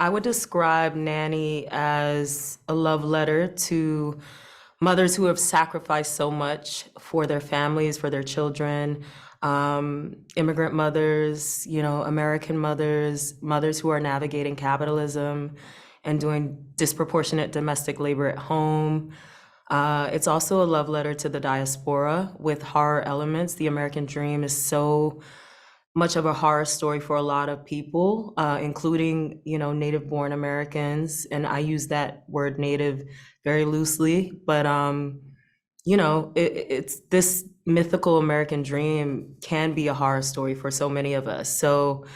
I would describe Nanny as a love letter to mothers who have sacrificed so much for their families, for their children, immigrant mothers, American mothers, mothers who are navigating capitalism and doing disproportionate domestic labor at home. It's also a love letter to the diaspora with horror elements. The American dream is so much of a horror story for a lot of people, including, native-born Americans. And I use that word native very loosely, but, it's this mythical American dream can be a horror story for so many of us. So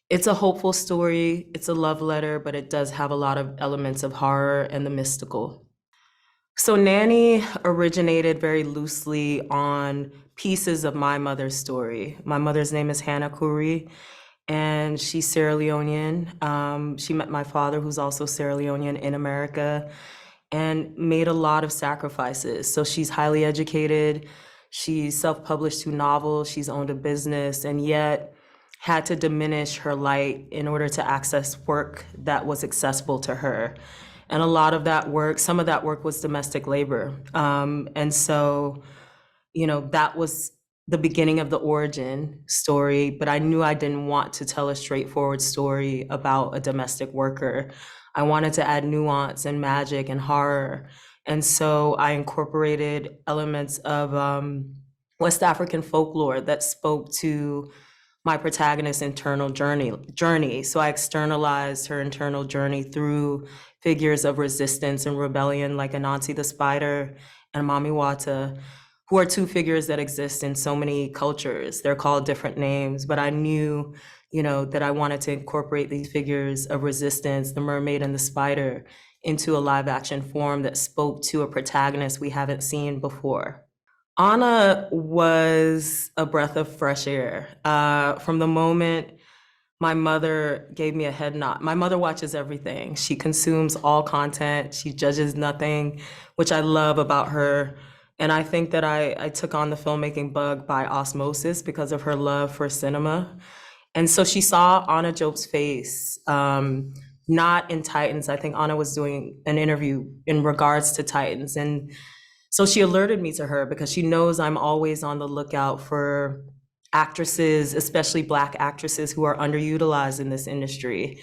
it's a hopeful story, it's a love letter, but it does have a lot of elements of horror and the mystical. So Nanny originated very loosely on pieces of my mother's story. My mother's name is Hannah Khoury, and she's Sierra Leonean. She met my father, who's also Sierra Leonean, in America, and made a lot of sacrifices. So she's highly educated, she's self-published 2 novels, she's owned a business, and yet had to diminish her light in order to access work that was accessible to her. And a lot of that work, some of that work was domestic labor. And so, that was the beginning of the origin story, but I knew I didn't want to tell a straightforward story about a domestic worker. I wanted to add nuance and magic and horror. And so I incorporated elements of West African folklore that spoke to my protagonist's internal journey. So I externalized her internal journey through figures of resistance and rebellion like Anansi the Spider and Mami Wata, who are 2 figures that exist in so many cultures. They're called different names, but I knew, that I wanted to incorporate these figures of resistance, the mermaid and the spider, into a live action form that spoke to a protagonist we haven't seen before. Anna was a breath of fresh air. From the moment my mother gave me a head nod. My mother watches everything. She consumes all content. She judges nothing, which I love about her. And I think that I took on the filmmaking bug by osmosis because of her love for cinema. And so she saw Anna Diop's face, not in Titans. I think Anna was doing an interview in regards to Titans. And so she alerted me to her because she knows I'm always on the lookout for actresses, especially Black actresses who are underutilized in this industry.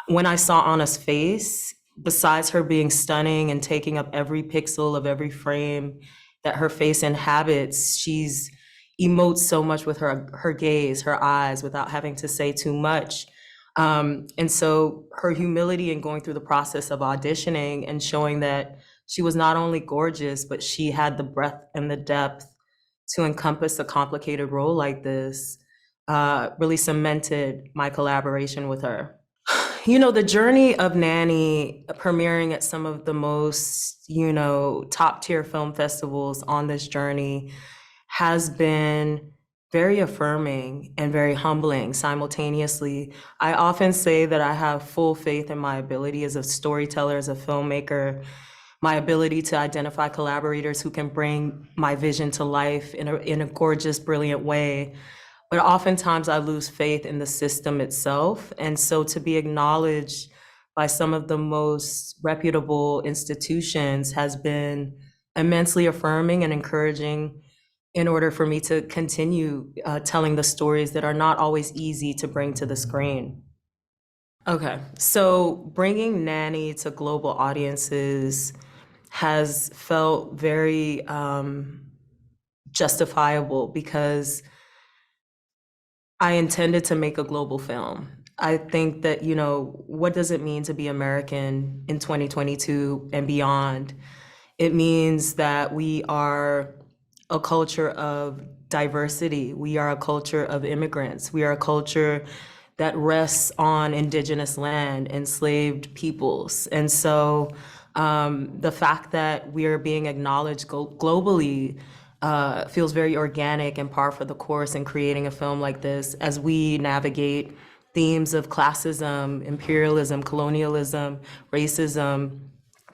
When I saw Anna's face, besides her being stunning and taking up every pixel of every frame that her face inhabits, she's emotes so much with her gaze, her eyes, without having to say too much. And so her humility in going through the process of auditioning and showing that she was not only gorgeous, but she had the breadth and the depth to encompass a complicated role like this, really cemented my collaboration with her. The journey of Nanny premiering at some of the most, top tier film festivals on this journey has been very affirming and very humbling simultaneously. I often say that I have full faith in my ability as a storyteller, as a filmmaker, my ability to identify collaborators who can bring my vision to life in a gorgeous, brilliant way. But oftentimes I lose faith in the system itself. And so to be acknowledged by some of the most reputable institutions has been immensely affirming and encouraging in order for me to continue telling the stories that are not always easy to bring to the screen. Okay, so bringing Nanny to global audiences has felt very justifiable because I intended to make a global film. I think that, what does it mean to be American in 2022 and beyond? It means that we are a culture of diversity. We are a culture of immigrants. We are a culture that rests on indigenous land, enslaved peoples. And so the fact that we are being acknowledged globally feels very organic and par for the course in creating a film like this as we navigate themes of classism, imperialism, colonialism, racism,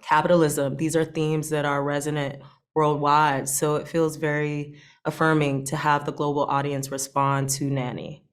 capitalism. These are themes that are resonant worldwide. So it feels very affirming to have the global audience respond to Nanny.